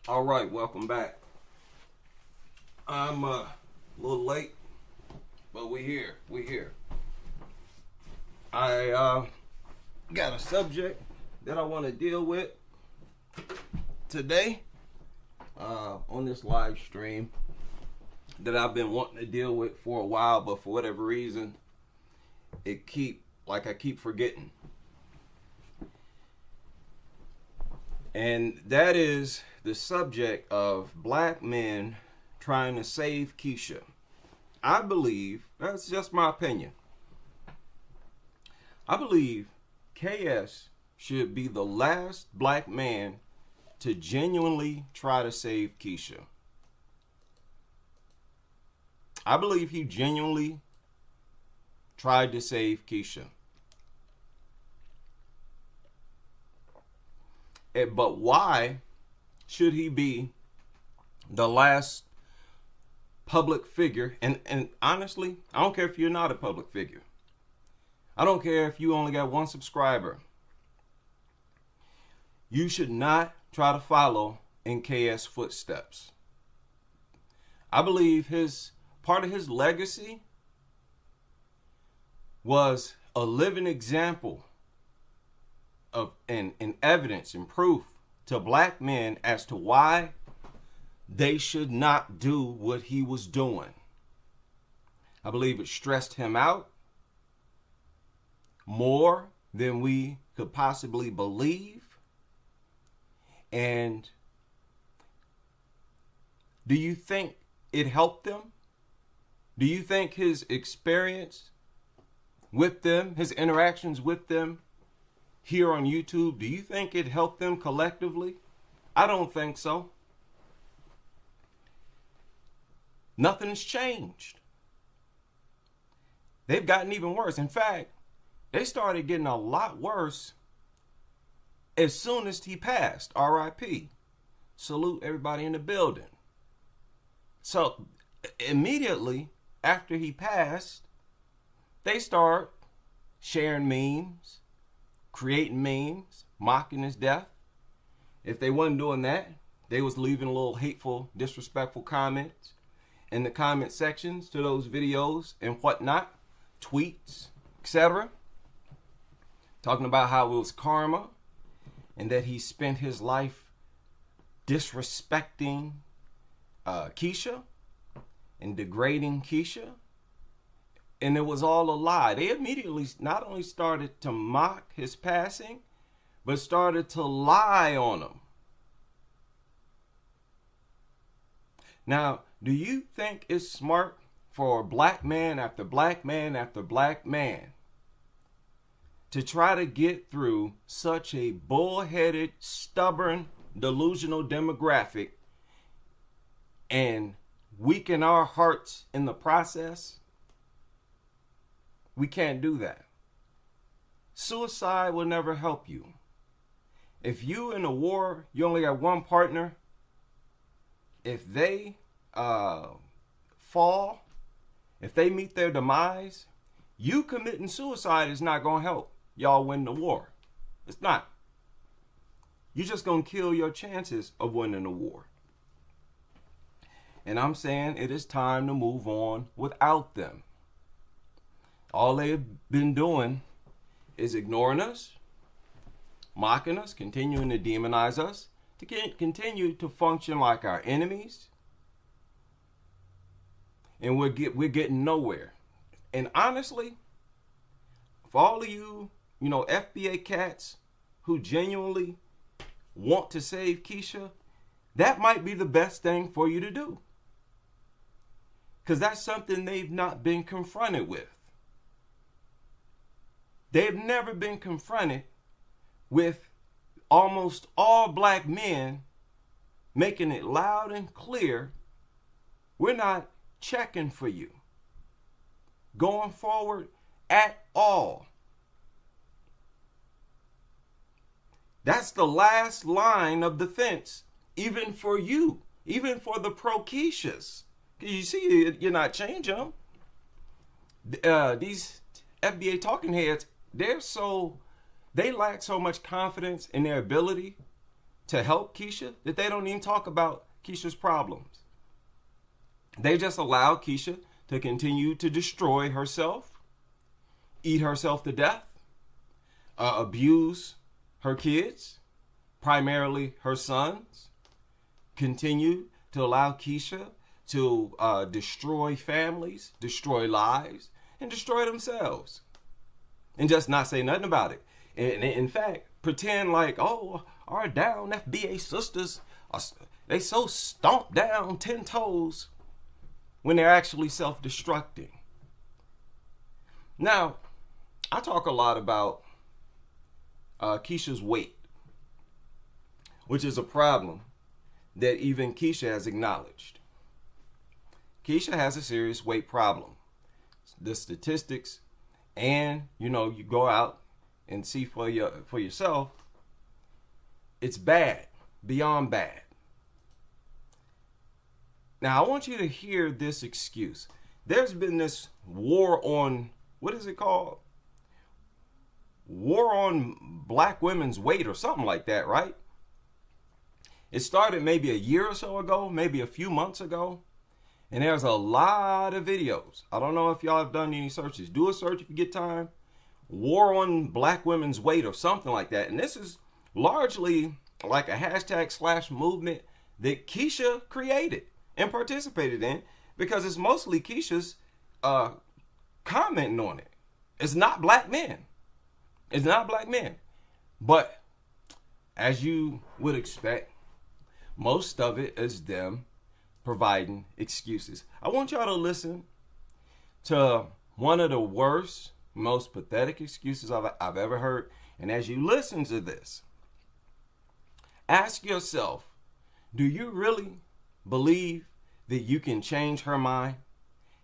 All right, welcome back. I'm a little late, but we're here. I got a subject that I want to deal with today on this live stream that I've been wanting to deal with for a while, but for whatever reason, I keep forgetting. And that is the subject of black men trying to save Kiesha. I believe, that's just my opinion, I believe KS should be the last black man to genuinely try to save Kiesha. I believe he genuinely tried to save Kiesha. But why should he be the last public figure? And honestly, I don't care if you're not a public figure. I don't care if you only got one subscriber. You should not try to follow in KS footsteps. I believe part of his legacy was a living example of and evidence and proof to black men as to why they should not do what he was doing. I believe it stressed him out more than we could possibly believe. And do you think it helped them? Do you think his experience with them, his interactions with them here on YouTube, do you think it helped them collectively? I don't think so. Nothing's changed. They've gotten even worse. In fact, they started getting a lot worse as soon as he passed. R.I.P. Salute everybody in the building. So immediately after he passed, they start sharing memes, creating memes, mocking his death. If they wasn't doing that, they was leaving little hateful, disrespectful comments in the comment sections to those videos and whatnot, tweets, etc. Talking about how it was karma and that he spent his life disrespecting Kiesha and degrading Kiesha. And it was all a lie. They immediately not only started to mock his passing, but started to lie on him. Now, do you think it's smart for black man after black man after black man to try to get through such a bullheaded, stubborn, delusional demographic and weaken our hearts in the process? We can't do that. Suicide will never help you. If you in a war, you only got one partner, if they fall, if they meet their demise, you committing suicide is not going to help y'all win the war. It's not. You're just going to kill your chances of winning the war. And I'm saying it is time to move on without them. All they've been doing is ignoring us, mocking us, continuing to demonize us, to continue to function like our enemies. And we're getting nowhere. And honestly, for all of you, FBA cats who genuinely want to save Kiesha, that might be the best thing for you to do. Because that's something they've not been confronted with. They've never been confronted with almost all black men making it loud and clear, we're not checking for you going forward at all. That's the last line of defense, even for you, even for the pro-Kieshas. You see, you're not changing them. These FBA talking heads, they lack so much confidence in their ability to help Kiesha that they don't even talk about Kiesha's problems. They just allow Kiesha to continue to destroy herself, eat herself to death, abuse her kids, primarily her sons, continue to allow Kiesha to destroy families, destroy lives, and destroy themselves, and just not say nothing about it. And in fact, pretend like, oh, our down FBA sisters, they so stomped down 10 toes when they're actually self-destructing. Now, I talk a lot about Kiesha's weight, which is a problem that even Kiesha has acknowledged. Kiesha has a serious weight problem. The statistics, and you go out and see for yourself, it's bad, beyond bad. Now, I want you to hear this excuse. There's been this war on, what is it called? War on black women's weight or something like that, right? It started maybe a year or so ago, maybe a few months ago. And there's a lot of videos. I don't know if y'all have done any searches. Do a search if you get time. War on black women's weight or something like that. And this is largely like a hashtag / movement that Kiesha created and participated in, because it's mostly Kiesha's commenting on it. It's not black men. It's not black men. But as you would expect, most of it is them providing excuses. I want y'all to listen to one of the worst, most pathetic excuses I've ever heard. And as you listen to this, ask yourself, do you really believe that you can change her mind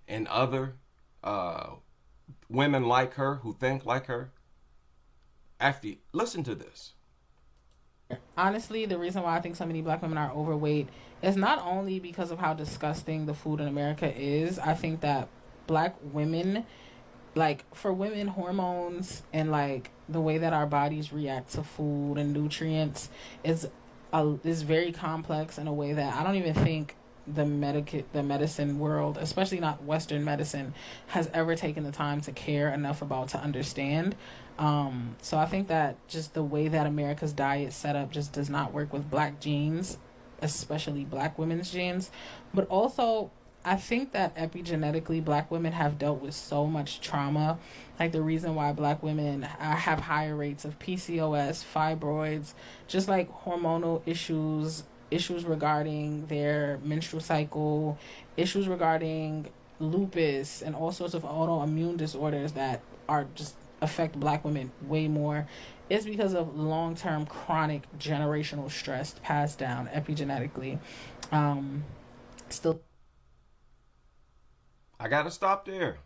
and other women like her who think like her? Listen to this. Honestly, the reason why I think so many black women are overweight is not only because of how disgusting the food in America is. I think that black women, like, for women, hormones and like the way that our bodies react to food and nutrients is very complex in a way that I don't even think the medicine world, especially not Western medicine, has ever taken the time to care enough about to understand. So I think that just the way that America's diet set up just does not work with black genes, especially black women's genes. But also, I think that epigenetically, black women have dealt with so much trauma. Like, the reason why black women have higher rates of PCOS, fibroids, just like hormonal issues regarding their menstrual cycle, issues regarding lupus, and all sorts of autoimmune disorders that are just affect black women way more, is because of long-term chronic generational stress passed down epigenetically. I gotta stop there.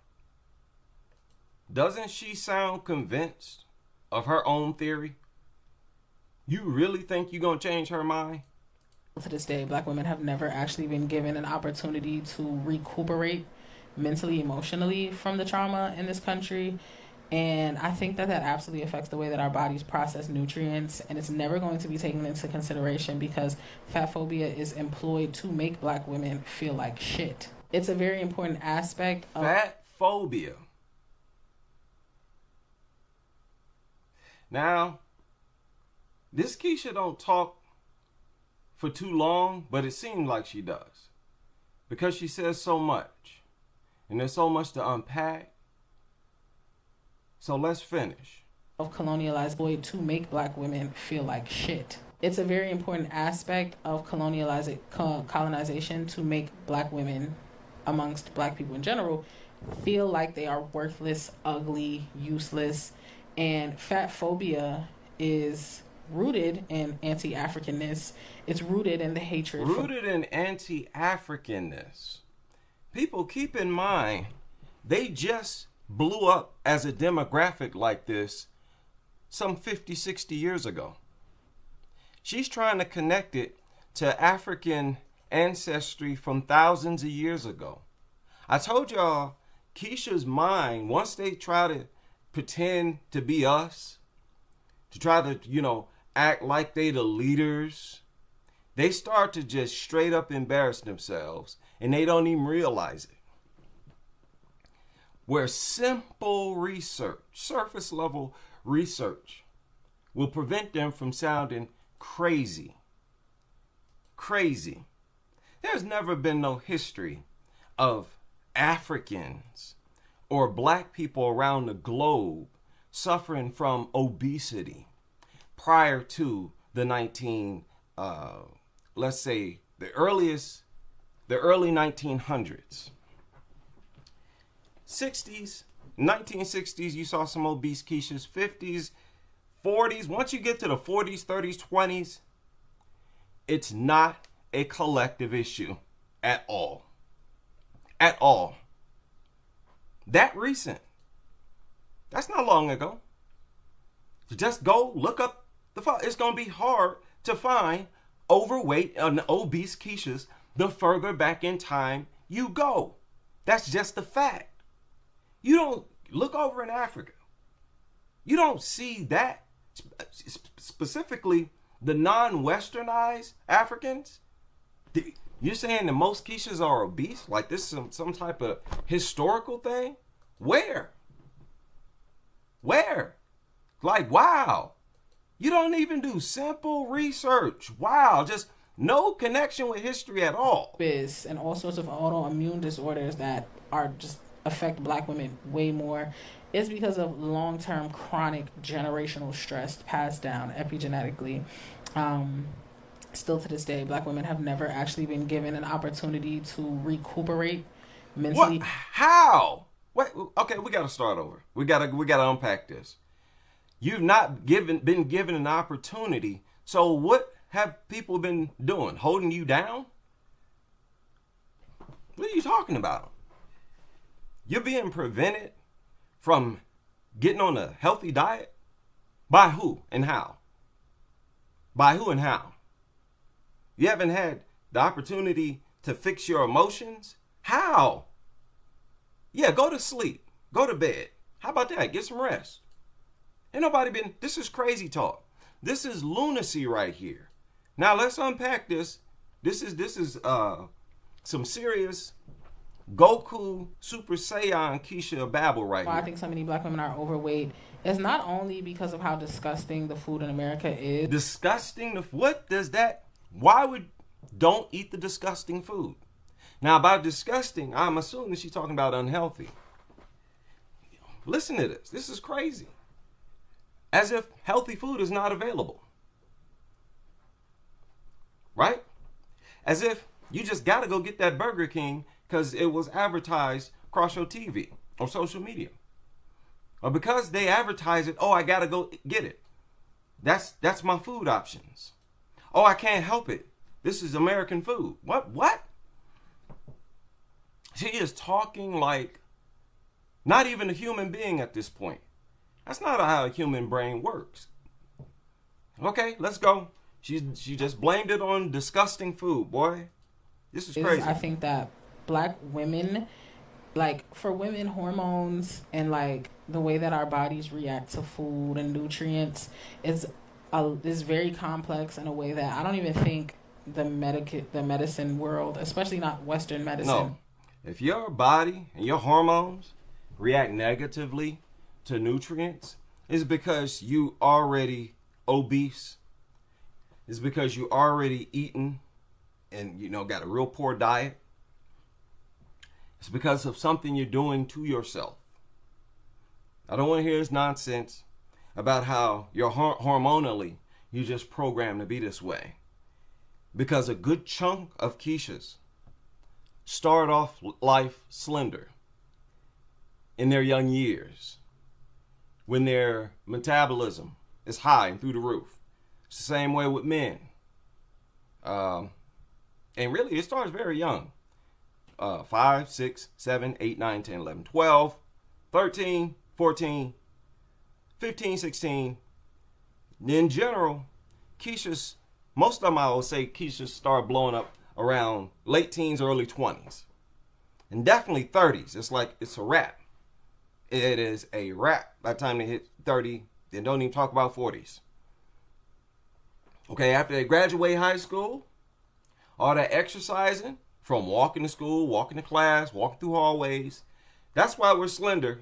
Doesn't she sound convinced of her own theory? You really think you're gonna change her mind? To this day, black women have never actually been given an opportunity to recuperate mentally, emotionally from the trauma in this country. And I think that absolutely affects the way that our bodies process nutrients, and it's never going to be taken into consideration because fat phobia is employed to make black women feel like shit. It's a very important aspect of fat phobia. Now, this Kiesha don't talk for too long, but it seems like she does, because she says so much, and there's so much to unpack. So let's finish. Of colonialized boy to make black women feel like shit. It's a very important aspect of colonization to make black women, amongst black people in general, feel like they are worthless, ugly, useless. And fat phobia is rooted in anti-Africanness. It's rooted in the hatred. Rooted in anti-Africanness. People, keep in mind, they just blew up as a demographic like this some 50, 60 years ago. She's trying to connect it to African ancestry from thousands of years ago. I told y'all, Kiesha's mind, once they try to pretend to be us, to try to, act like they the leaders. They start to just straight up embarrass themselves and they don't even realize it. Where simple research, surface level research, will prevent them from sounding crazy. Crazy. There's never been no history of Africans or black people around the globe suffering from obesity prior to the let's say the early 1900s. 60s, 1960s, you saw some obese Kieshas. 50s, 40s. Once you get to the 40s, 30s, 20s, it's not a collective issue at all. At all. That recent. That's not long ago. Just go look up it's going to be hard to find overweight and obese Kieshas the further back in time you go. That's just a fact. You don't look over in Africa. You don't see that. Specifically, the non-westernized Africans. You're saying that most Kieshas are obese? Like this is some type of historical thing? Where? Like, wow. You don't even do simple research. Wow, just no connection with history at all. And all sorts of autoimmune disorders that are just affect black women way more is because of long-term chronic generational stress passed down epigenetically. Still to this day, black women have never actually been given an opportunity to recuperate mentally. What? How? Wait, okay, we got to start over. We got to unpack this. You've not been given an opportunity. So what have people been doing? Holding you down? What are you talking about? You're being prevented from getting on a healthy diet? By who and how? By who and how? You haven't had the opportunity to fix your emotions? How? Yeah, go to sleep. Go to bed. How about that? Get some rest. Ain't nobody been... This is crazy talk. This is lunacy right here. Now let's unpack this. This is some serious Goku Super Saiyan Kiesha babble right here. I think so many black women are overweight. It's not only because of how disgusting the food in America is. Disgusting? What does that... Why would... Don't eat the disgusting food. Now, by disgusting, I'm assuming she's talking about unhealthy. Listen to this. This is crazy. As if healthy food is not available. Right? As if you just got to go get that Burger King because it was advertised across your TV or social media. Or because they advertise it, oh, I got to go get it. That's my food options. Oh, I can't help it. This is American food. What? She is talking like not even a human being at this point. That's not how a human brain works. Okay, let's go. She just blamed it on disgusting food, boy. This is crazy. I think that black women, like for women, hormones and like the way that our bodies react to food and nutrients is very complex in a way that I don't even think the medicine world, especially not Western medicine. No. If your body and your hormones react negatively to nutrients, it's because you already obese. It's because you already eaten and got a real poor diet. It's because of something you're doing to yourself. I don't want to hear this nonsense about how you're hormonally you just programmed to be this way. Because a good chunk of Kieshas start off life slender in their young years when their metabolism is high and through the roof. It's the same way with men. And really, it starts very young. 5, 6, 7, 8, 9, 10, 11, 12, 13, 14, 15, 16. In general, Kieshas, most of them I would say Kieshas start blowing up around late teens, early 20s. And definitely 30s. It's like it's a wrap. It is a wrap by the time they hit 30. Then don't even talk about 40s. Okay, after they graduate high school, all that exercising, from walking to school, walking to class, walking through hallways, that's why we're slender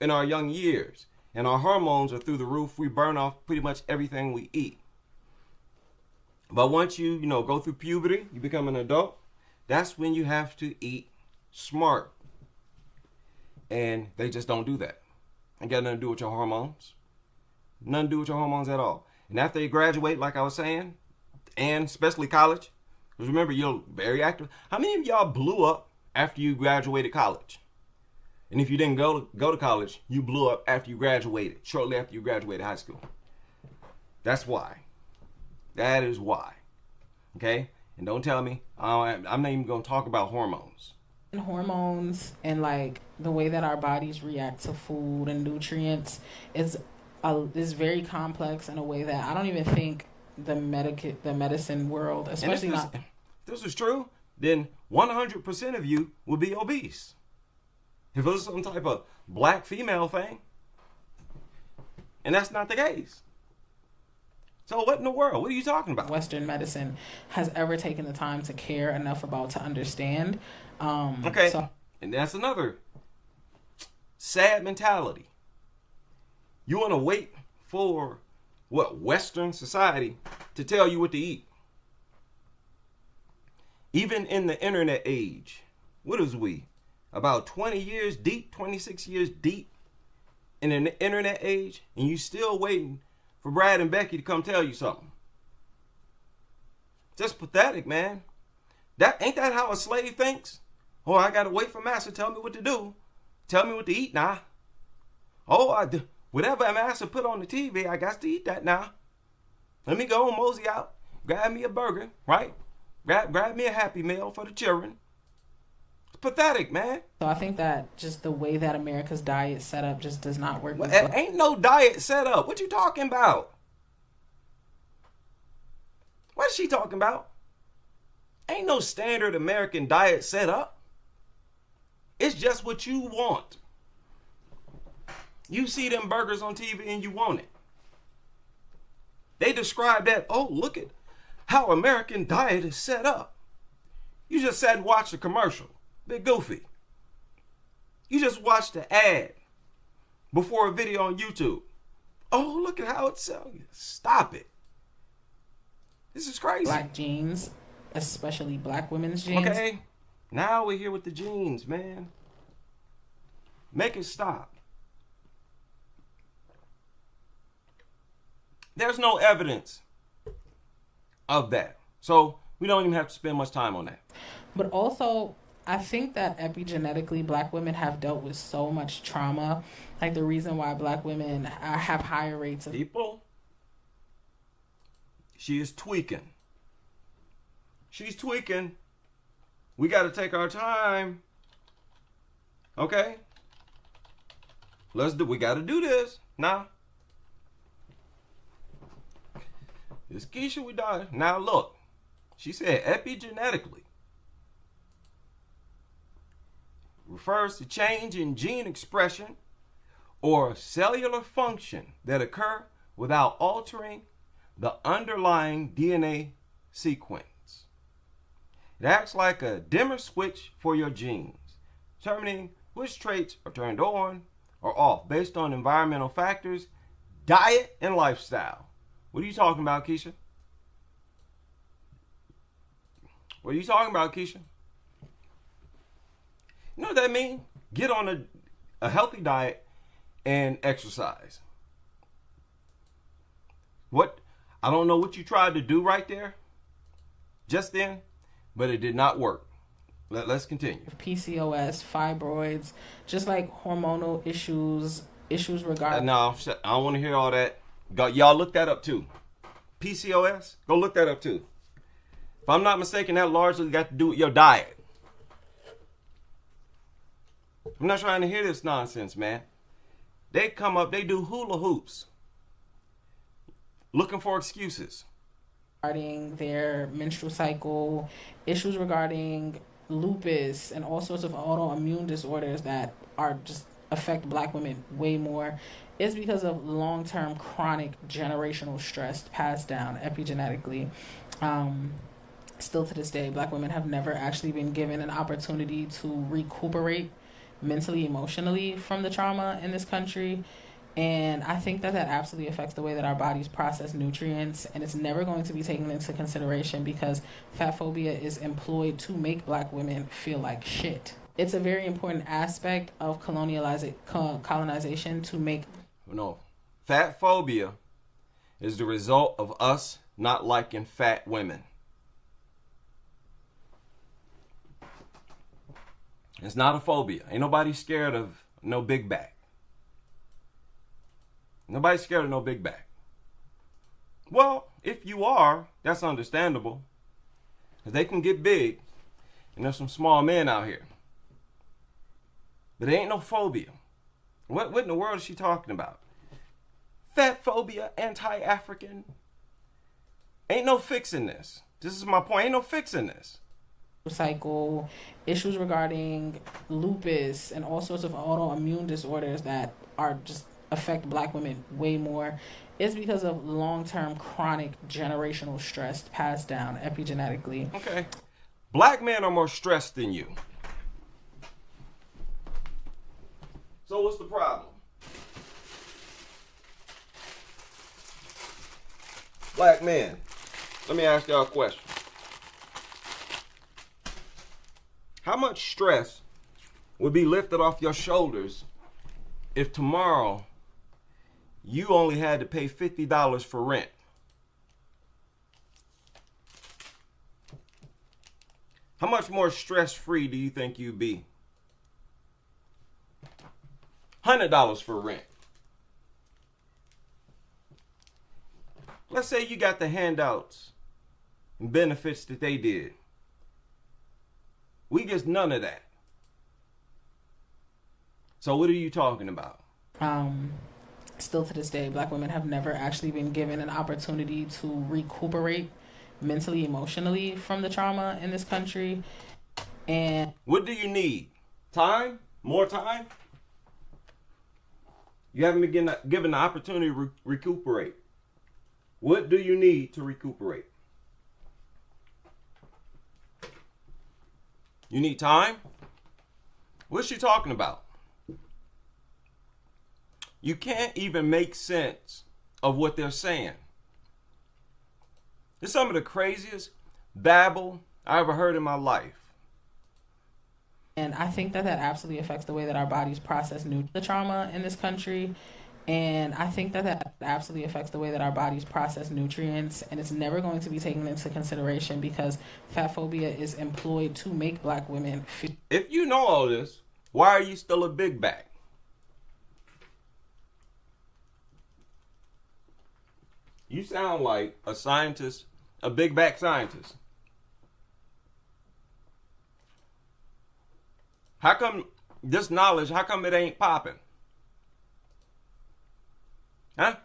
in our young years. And our hormones are through the roof. We burn off pretty much everything we eat. But once you go through puberty, you become an adult, that's when you have to eat smart. And they just don't do that. Ain't got nothing to do with your hormones. Nothing to do with your hormones at all. And after you graduate, like I was saying, and especially college, because remember, you're very active. How many of y'all blew up after you graduated college? And if you didn't go to college, you blew up after you graduated, shortly after you graduated high school. That's why. That is why. Okay? And don't tell me, I'm not even going to talk about hormones. Hormones and like the way that our bodies react to food and nutrients is very complex in a way that I don't even think the medicine world, especially if this is true, then 100% of you will be obese. If it was some type of black female thing, and that's not the case. So what in the world? What are you talking about? Western medicine has ever taken the time to care enough about to understand. Okay, and that's another sad mentality. You want to wait for Western society to tell you what to eat. Even in the internet age, what is we? About 20 years deep, 26 years deep in the internet age, and you still waiting for Brad and Becky to come tell you something. Just pathetic, man. Ain't that how a slave thinks? Oh, I gotta wait for master to tell me what to do. Tell me what to eat now. Oh, whatever master put on the TV, I got to eat that now. Let me go and mosey out, grab me a burger, right? Grab me a Happy Meal for the children. It's pathetic, man. So I think that just the way that America's diet set up just does not work. Well, ain't no diet set up. What you talking about? What is she talking about? Ain't no standard American diet set up. It's just what you want. You see them burgers on TV and you want it. They describe that, oh, look at how American diet is set up. You just sat and watched the commercial. Bit goofy. You just watched the ad before a video on YouTube. Oh, look at how it's selling. Stop it. This is crazy. Black jeans, especially black women's jeans. Okay. Now we're here with the jeans, man. Make it stop. There's no evidence of that. So we don't even have to spend much time on that. But also, I think that epigenetically, black women have dealt with so much trauma. Like the reason why black women have higher rates of... People, she is tweaking. She's tweaking. We got to take our time. Okay? We got to do this. Now. This Kiesha, we died. Now look. She said epigenetically refers to change in gene expression or cellular function that occur without altering the underlying DNA sequence. It acts like a dimmer switch for your genes, determining which traits are turned on or off based on environmental factors, diet, and lifestyle. What are you talking about, Kiesha? What are you talking about, Kiesha? You know what that means? Get on a healthy diet and exercise. What? I don't know what you tried to do right there, just then, but it did not work. Let's continue. PCOS, fibroids, just like hormonal issues regarding... No, I don't want to hear all that. Y'all look that up too. PCOS? Go look that up too. If I'm not mistaken, that largely got to do with your diet. I'm not trying to hear this nonsense, man. They come up, they do hula hoops. Looking for excuses. Regarding their menstrual cycle, issues regarding lupus, and all sorts of autoimmune disorders that are just affect black women way more is because of long-term chronic generational stress passed down epigenetically. Still to this day, black women have never actually been given an opportunity to recuperate mentally, emotionally from the trauma in this country. And I think that that absolutely affects the way that our bodies process nutrients, and it's never going to be taken into consideration because fat phobia is employed to make black women feel like shit. It's a very important aspect of colonization to make... No, fat phobia is the result of us not liking fat women. It's not a phobia. Ain't nobody scared of no big back. Nobody's scared of no big back. Well, if you are, that's understandable. Because they can get big. And there's some small men out here. But there ain't no phobia. What in the world is she talking about? Fat phobia, anti-African. Ain't no fixing this. This is my point. Ain't no fixing this. Cycle, issues regarding lupus, and all sorts of autoimmune disorders that are just affect black women way more is because of long-term chronic generational stress passed down epigenetically. Okay. Black men are more stressed than you. So what's the problem? Black men, let me ask y'all a question. How much stress would be lifted off your shoulders if tomorrow you only had to pay $50 for rent? How much more stress-free do you think you'd be? $100 for rent. Let's say you got the handouts and benefits that they did. We get none of that. So what are you talking about? Still to this day, black women have never actually been given an opportunity to recuperate mentally, emotionally from the trauma in this country. And what do you need? Time? More time? You haven't been given the opportunity to recuperate. What do you need to recuperate? You need time? What's she talking about? You can't even make sense of what they're saying. It's some of the craziest babble I ever heard in my life. And I think that that absolutely affects the way that our bodies process the trauma in this country. And I think that that absolutely affects the way that our bodies process nutrients. And it's never going to be taken into consideration because fat phobia is employed to make black women feel... If you know all this, why are you still a big back? You sound like a scientist, a big back scientist. How come this knowledge, how come it ain't popping? Huh?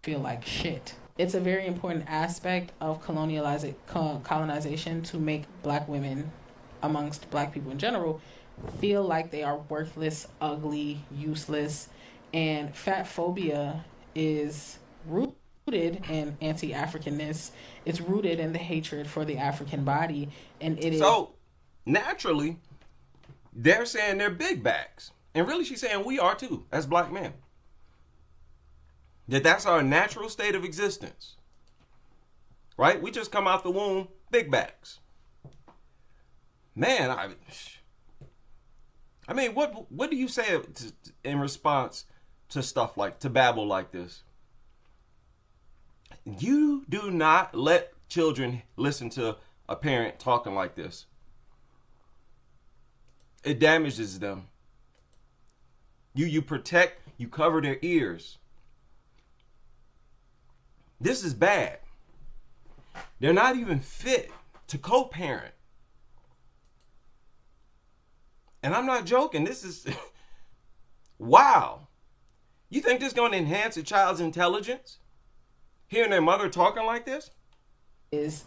Feel like shit. It's a very important aspect of colonization to make black women, amongst black people in general, feel like they are worthless, ugly, useless. And fat phobia is rooted in anti-Africanness. It's rooted in the hatred for the African body. And it is... So, naturally, they're saying they're big backs. And really she's saying we are too, as black men. That's our natural state of existence. Right? We just come out the womb big backs. Man, I mean, what do you say in response to stuff like, to babble like this? You do not let children listen to a parent talking like this. It damages them. You protect, you cover their ears. This is bad. They're not even fit to co-parent. And I'm not joking. This is... Wow. You think this is going to enhance a child's intelligence? Hearing their mother talking like this? Is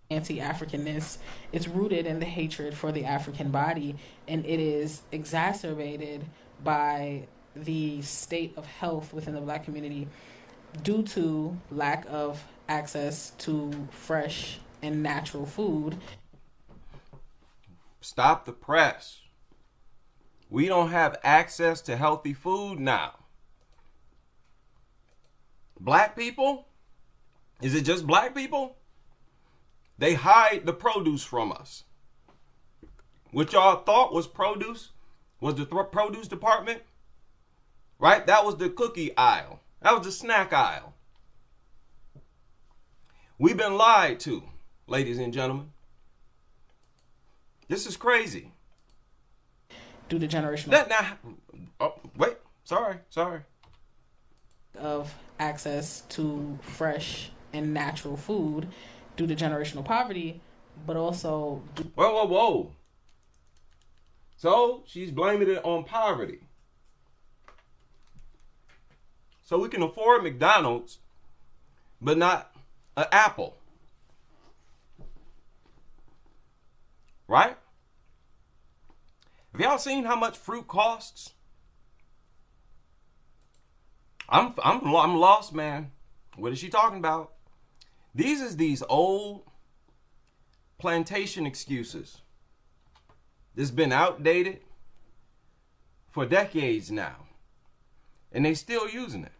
anti-Africanness. It's rooted in the hatred for the African body, and it is exacerbated by the state of health within the black community due to lack of access to fresh and natural food. Stop the press. We don't have access to healthy food now. Black people? Is it just black people? They hide the produce from us. What y'all thought was produce was the produce department, right? That was the cookie aisle. That was the snack aisle. We've been lied to, ladies and gentlemen. This is crazy. Due to generational... Sorry. Of access to fresh and natural food due to generational poverty, but also... Whoa. So she's blaming it on poverty. So we can afford McDonald's, but not an apple. Right? Have y'all seen how much fruit costs? I'm lost, man. What is she talking about? These old plantation excuses. This has been outdated for decades now. And they still using it.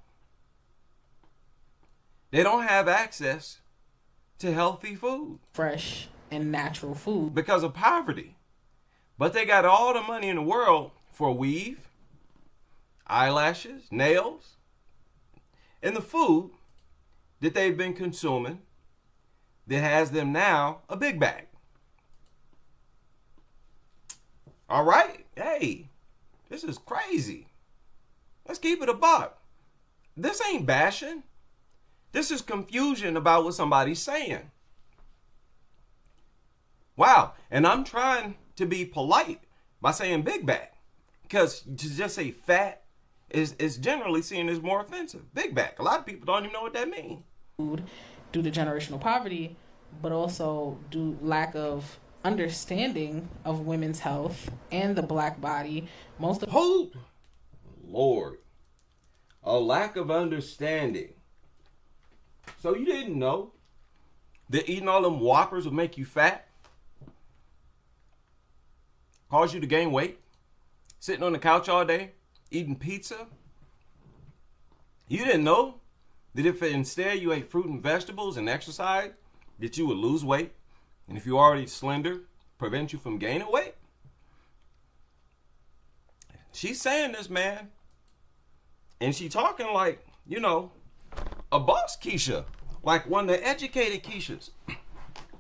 They don't have access to healthy food. Fresh and natural food. Because of poverty. But they got all the money in the world for weave, eyelashes, nails, and the food that they've been consuming that has them now a big bag. All right? Hey, this is crazy. Let's keep it a buck. This ain't bashing. This is confusion about what somebody's saying. Wow. And I'm trying to be polite by saying big bag. Because to just say fat is generally seen as more offensive. Big bag. A lot of people don't even know what that means. Food due to generational poverty, but also due lack of understanding of women's health and the black body. Hold, Lord, a lack of understanding. So you didn't know that eating all them Whoppers would make you fat? Cause you to gain weight? Sitting on the couch all day, eating pizza? You didn't know that if instead you ate fruit and vegetables and exercise, that you would lose weight? And if you're already slender, prevent you from gaining weight? She's saying this, man. And she talking like, a boss Kiesha. Like one of the educated Kieshas.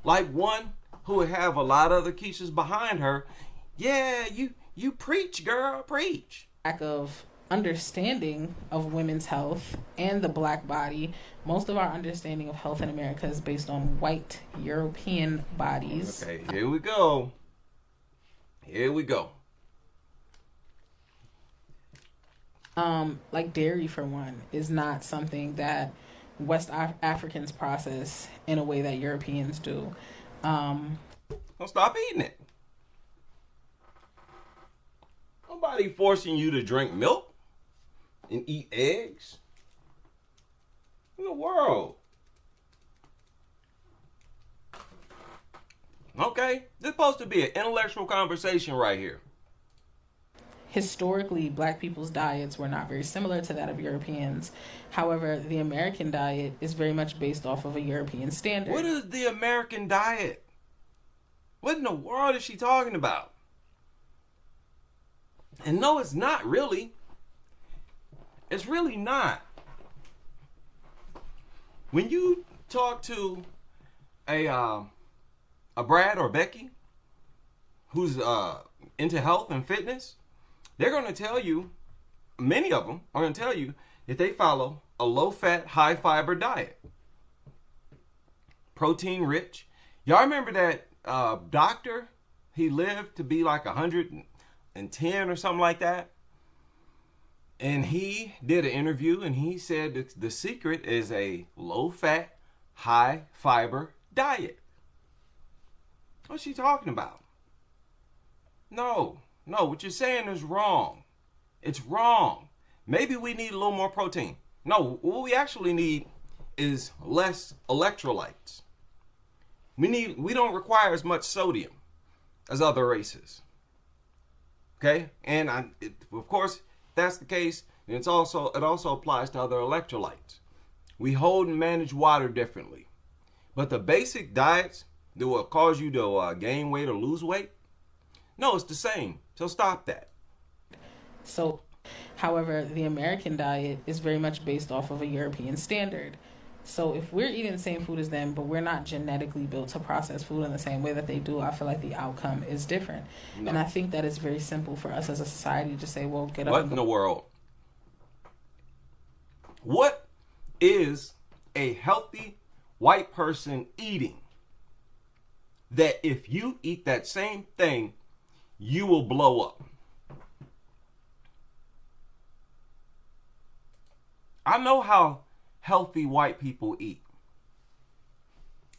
Like one who would have a lot of other Kieshas behind her. Yeah, you preach, girl, preach. Lack of understanding of women's health and the black body. Most of our understanding of health in America is based on white European bodies. Okay, here we go. Like dairy, for one, is not something that West Africans process in a way that Europeans do. Don't stop eating it. Nobody forcing you to drink milk and eat eggs. In the world. Okay, this is supposed to be an intellectual conversation right here. Historically, black people's diets were not very similar to that of Europeans. However, the American diet is very much based off of a European standard. What is the American diet? What in the world is she talking about? And no, it's not really. It's really not. When you talk to a Brad or Becky who's into health and fitness, they're going to tell you, many of them are going to tell you that they follow a low-fat, high-fiber diet. Protein-rich. Y'all remember that doctor? He lived to be like 110 or something like that. And he did an interview and he said that the secret is a low-fat, high-fiber diet. What's she talking about? No, what you're saying is wrong. It's wrong. Maybe we need a little more protein. No, what we actually need is less electrolytes. We don't require as much sodium as other races. Okay? And of course, if that's the case, then it also applies to other electrolytes. We hold and manage water differently. But the basic diets that will cause you to gain weight or lose weight, no, it's the same. So stop that. So, however, the American diet is very much based off of a European standard. So if we're eating the same food as them, but we're not genetically built to process food in the same way that they do, I feel like the outcome is different. No. And I think that it's very simple for us as a society to say, well, get up. What in the world? What is a healthy white person eating that if you eat that same thing, you will blow up? I know how healthy white people eat.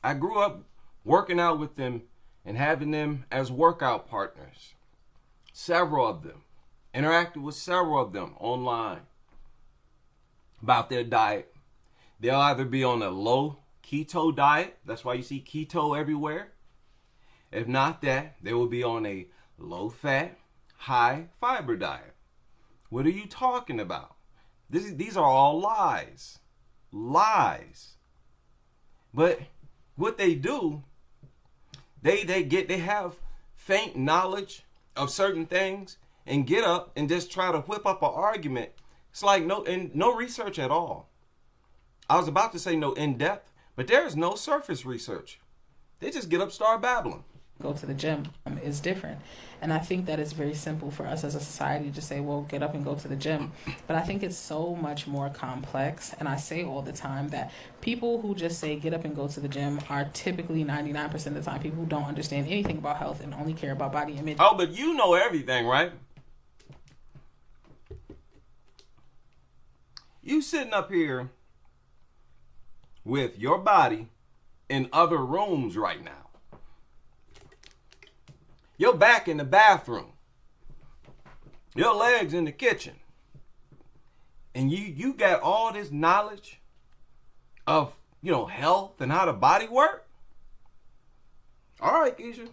I grew up working out with them and having them as workout partners. Several of them. Interacted with several of them online about their diet. They'll either be on a low keto diet. That's why you see keto everywhere. If not that, they will be on a low fat, high fiber diet. What are you talking about? These are all lies. Lies. But what they do, they have faint knowledge of certain things and get up and just try to whip up an argument. It's like no research at all. I was about to say no in-depth, but there is no surface research. They just get up, start babbling. Go to the gym is different. And I think that it's very simple for us as a society to say, well, get up and go to the gym. But I think it's so much more complex. And I say all the time that people who just say get up and go to the gym are typically 99% of the time people who don't understand anything about health and only care about body image. Oh, but you know everything, right? You sitting up here with your body in other rooms right now. Your back in the bathroom. Your legs in the kitchen. And you got all this knowledge of, health and how the body works? All right, Kiesha.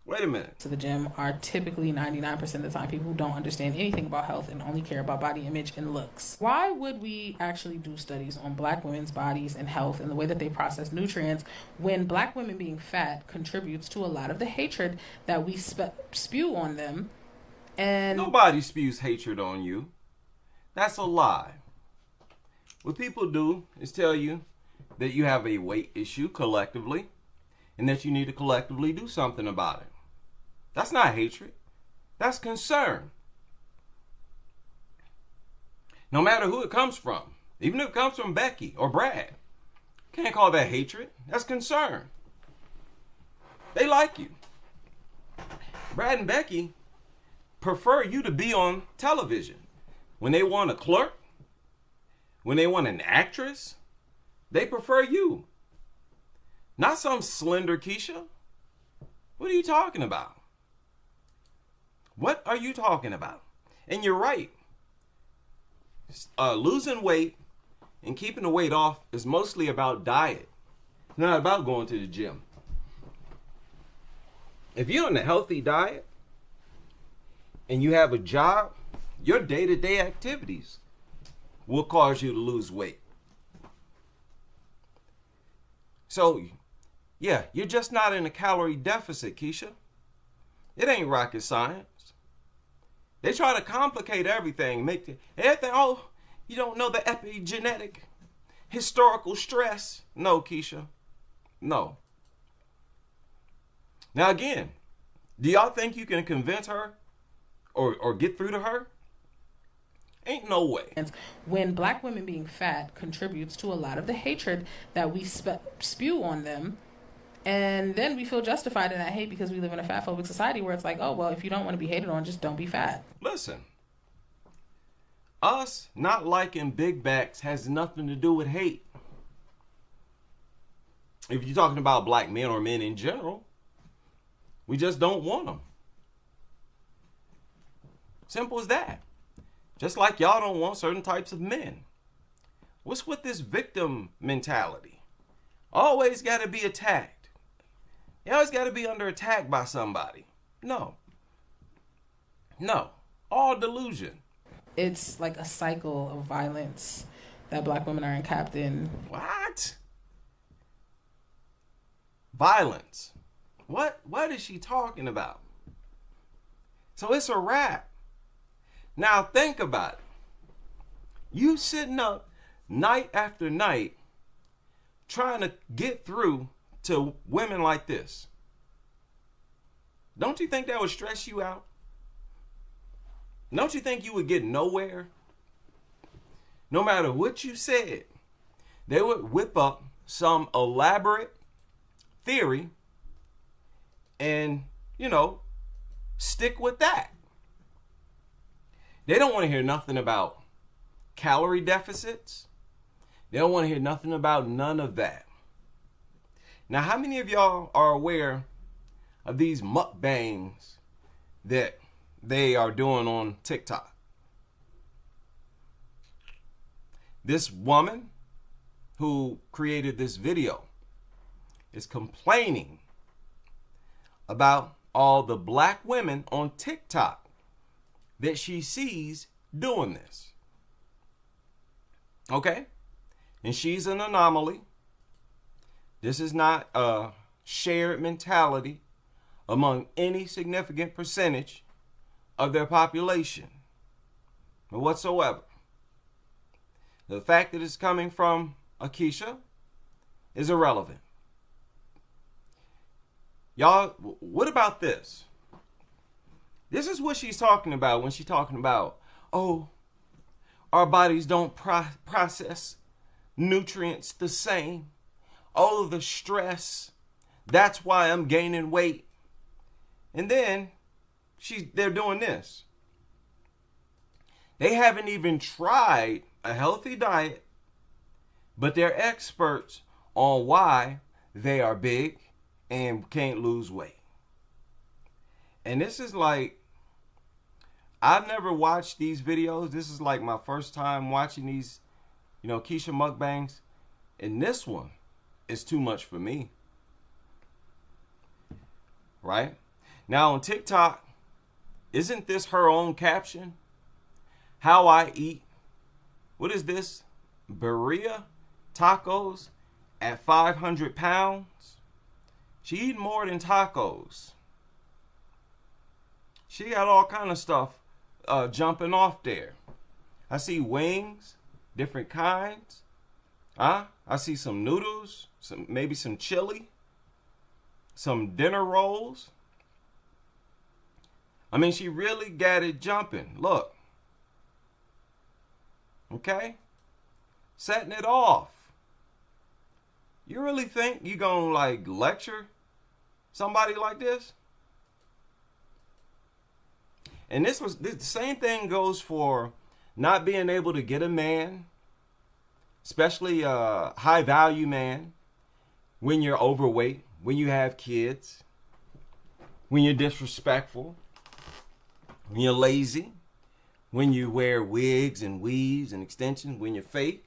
Wait a minute. To the gym are typically 99% of the time people who don't understand anything about health and only care about body image and looks. Why would we actually do studies on black women's bodies and health and the way that they process nutrients when black women being fat contributes to a lot of the hatred that we spew on them? And nobody spews hatred on you. That's a lie. What people do is tell you that you have a weight issue collectively and that you need to collectively do something about it. That's not hatred. That's concern. No matter who it comes from, even if it comes from Becky or Brad, can't call that hatred. That's concern. They like you. Brad and Becky prefer you to be on television. When they want a clerk, when they want an actress, they prefer you. Not some slender Kiesha. What are you talking about? What are you talking about? And you're right. Losing weight and keeping the weight off is mostly about diet. It's not about going to the gym. If you're on a healthy diet and you have a job, your day-to-day activities will cause you to lose weight. So, yeah, you're just not in a calorie deficit, Kiesha. It ain't rocket science. They try to complicate everything, make everything, you don't know the epigenetic, historical stress. No, Kiesha. No. Now again, do y'all think you can convince her or get through to her? Ain't no way. When black women being fat contributes to a lot of the hatred that we spew on them, and then we feel justified in that hate because we live in a fat-phobic society where it's like, oh, well, if you don't want to be hated on, just don't be fat. Listen, us not liking big backs has nothing to do with hate. If you're talking about black men or men in general, we just don't want them. Simple as that. Just like y'all don't want certain types of men. What's with this victim mentality? Always got to be attacked. You always got to be under attack by somebody. No. All delusion. It's like a cycle of violence that black women are encapped in. What? Violence. What is she talking about? So it's a wrap. Now think about it. You sitting up night after night trying to get through to women like this. Don't you think that would stress you out? Don't you think you would get nowhere? No matter what you said, they would whip up some elaborate theory and, stick with that. They don't want to hear nothing about calorie deficits. They don't want to hear nothing about none of that. Now, how many of y'all are aware of these mukbangs that they are doing on TikTok? This woman who created this video is complaining about all the black women on TikTok that she sees doing this. Okay? And she's an anomaly. This is not a shared mentality among any significant percentage of their population whatsoever. The fact that it's coming from a Kiesha is irrelevant. Y'all, what about this? This is what she's talking about when she's talking about, our bodies don't process nutrients the same. All of the stress, that's why I'm gaining weight. And then they're doing this. They haven't even tried a healthy diet, but they're experts on why they are big and can't lose weight. And this is like, I've never watched these videos. This is like my first time watching these, Kiesha mukbangs. And this one is too much for me. Right? Now on TikTok, isn't this her own caption? How I eat. What is this? Birria tacos at 500 pounds. She eating more than tacos. She got all kind of stuff jumping off there. I see wings, different kinds. I see some noodles, maybe some chili, some dinner rolls. I mean, she really got it jumping. Look. Okay? Setting it off. You really think you gonna lecture somebody like this? And the same thing goes for not being able to get a man, especially a high value man, when you're overweight, when you have kids, when you're disrespectful, when you're lazy, when you wear wigs and weaves and extensions, when you're fake.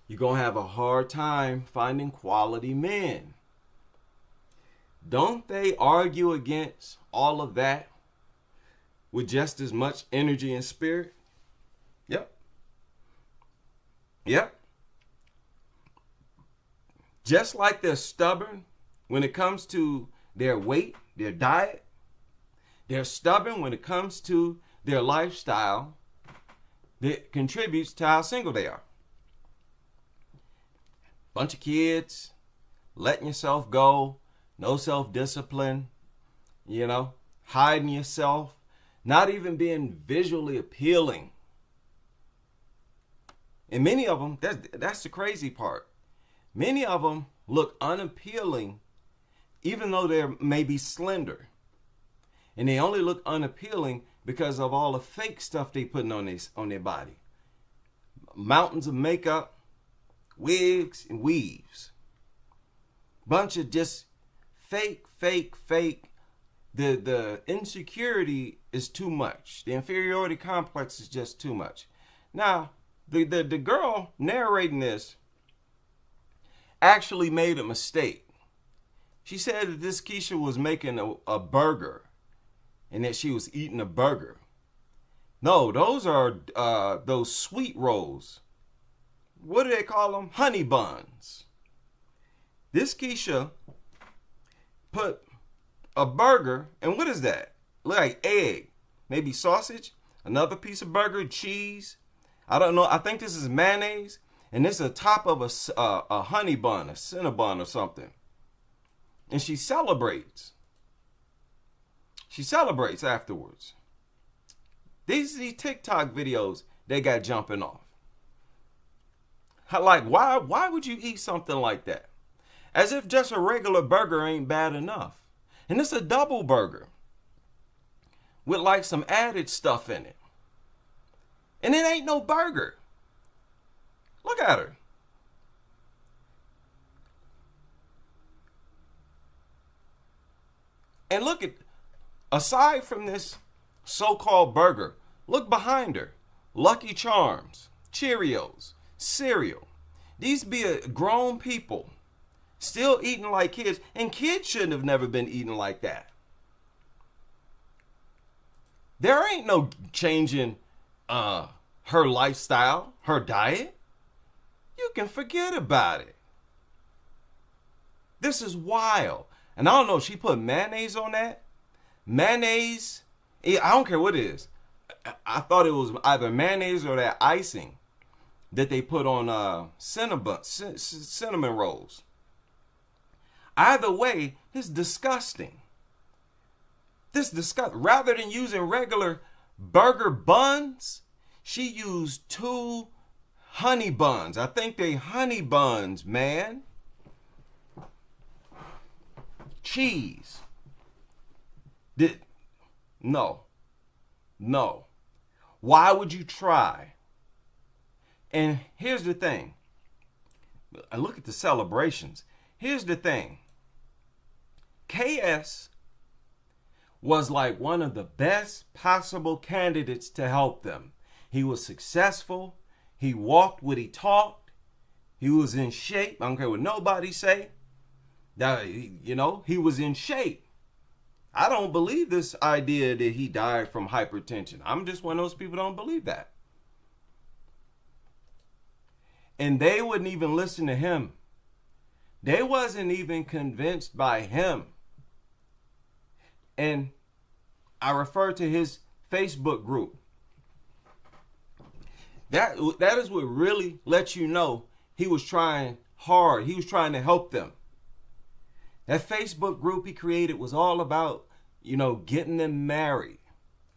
You're going to have a hard time finding quality men. Don't they argue against all of that with just as much energy and spirit? Yep. Just like they're stubborn when it comes to their weight, their diet, they're stubborn when it comes to their lifestyle that contributes to how single they are. Bunch of kids, letting yourself go, no self-discipline, hiding yourself, not even being visually appealing. And many of them, that's the crazy part. Many of them look unappealing, even though they may be slender. And they only look unappealing because of all the fake stuff they putting on their body. Mountains of makeup, wigs and weaves. Bunch of just fake, the insecurity is too much. The inferiority complex is just too much. Now, the girl narrating this actually made a mistake. She said that this Kiesha was making a burger and that she was eating a burger. No, those are those sweet rolls. What do they call them? Honey buns. This Kiesha put a burger, and what is that? Like egg, maybe sausage, another piece of burger, cheese. I don't know. I think this is mayonnaise, and this is the top of a honey bun, a Cinnabon or something. And she celebrates. She celebrates afterwards. These TikTok videos they got jumping off. Like, why would you eat something like that? As if just a regular burger ain't bad enough. And it's a double burger with like some added stuff in it. And it ain't no burger. Look at her. And look at, aside from this so-called burger, look behind her. Lucky Charms, Cheerios, cereal. These be grown people still eating like kids, and kids shouldn't have never been eating like that. There ain't no changing her lifestyle, her diet. You can forget about it. This is wild. And I don't know, she put mayonnaise on that. Mayonnaise, I don't care what it is. I thought it was either mayonnaise or that icing that they put on cinnamon rolls. Either way, it's disgusting. Rather than using regular burger buns, she used 2 honey buns. I think they honey buns, man. Cheese. No. Why would you try? And here's the thing. I look at the celebrations. Here's the thing. KS was like one of the best possible candidates to help them. He was successful. He walked what he talked. He was in shape. I don't care what nobody say. That, you know, he was in shape. I don't believe this idea that he died from hypertension. I'm just one of those people who don't believe that. And they wouldn't even listen to him. They wasn't even convinced by him. And I refer to his Facebook group. That is what really lets you know he was trying hard. He was trying to help them. That Facebook group he created was all about, you know, getting them married,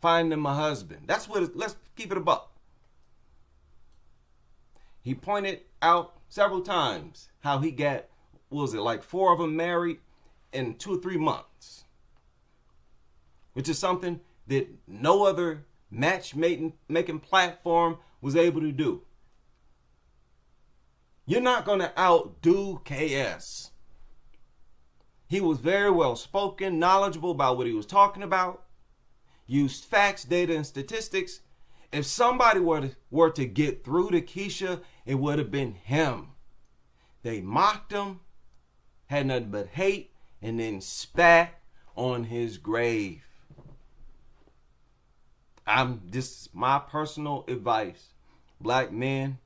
finding them a husband. That's what, let's keep it a buck. He pointed out several times how he got, what was it, like 4 of them married in 2 or 3 months. Which is something that no other matchmaking platform was able to do. You're not going to outdo KS. He was very well spoken, knowledgeable about what he was talking about, used facts, data, and statistics. If somebody were to get through to Kiesha, it would have been him. They mocked him, had nothing but hate, and then spat on his grave. This is my personal advice. Black men,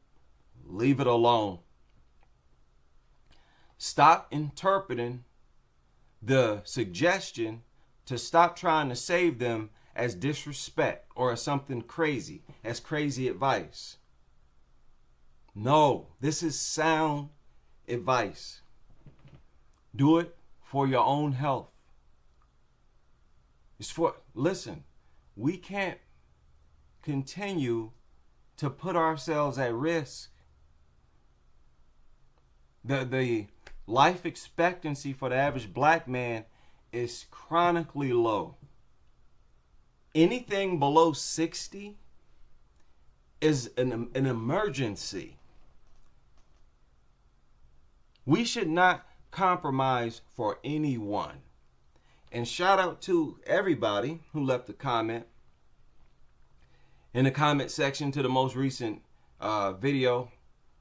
leave it alone. Stop interpreting the suggestion to stop trying to save them as disrespect or as something crazy, as crazy advice. No, this is sound advice. Do it for your own health. Listen, we can't continue to put ourselves at risk. The life expectancy for the average black man is chronically low. Anything below 60 is an emergency. We should not compromise for anyone. And shout out to everybody who left a comment in the comment section to the most recent video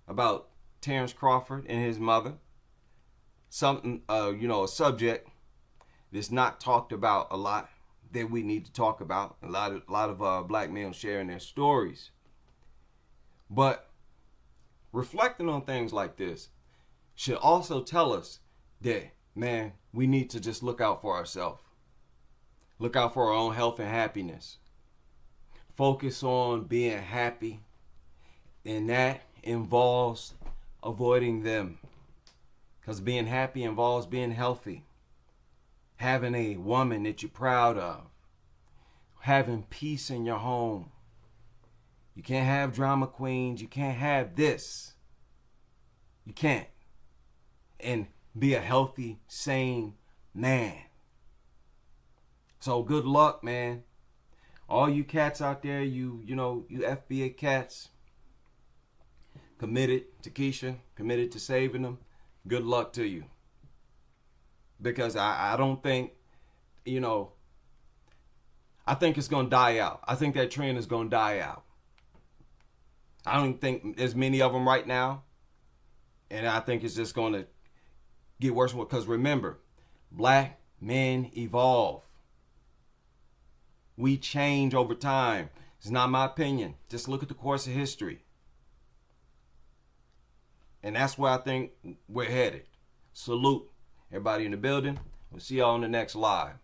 about Terrence Crawford and his mother. Something, a subject that's not talked about a lot that we need to talk about. A lot of black males sharing their stories. But reflecting on things like this should also tell us that, man, we need to just look out for ourselves. Look out for our own health and happiness. Focus on being happy. And that involves avoiding them. Because being happy involves being healthy. Having a woman that you're proud of. Having peace in your home. You can't have drama queens. You can't have this. You can't. And be a healthy, sane man. So good luck, man. All you cats out there, you FBA cats, committed to Kiesha, committed to saving them, good luck to you. Because I don't think, I think it's going to die out. I think that trend is going to die out. I don't think there's many of them right now. And I think it's just going to get worse. Because remember, black men evolve. We change over time. It's not my opinion. Just look at the course of history. And that's where I think we're headed. Salute everybody in the building. We'll see y'all on the next live.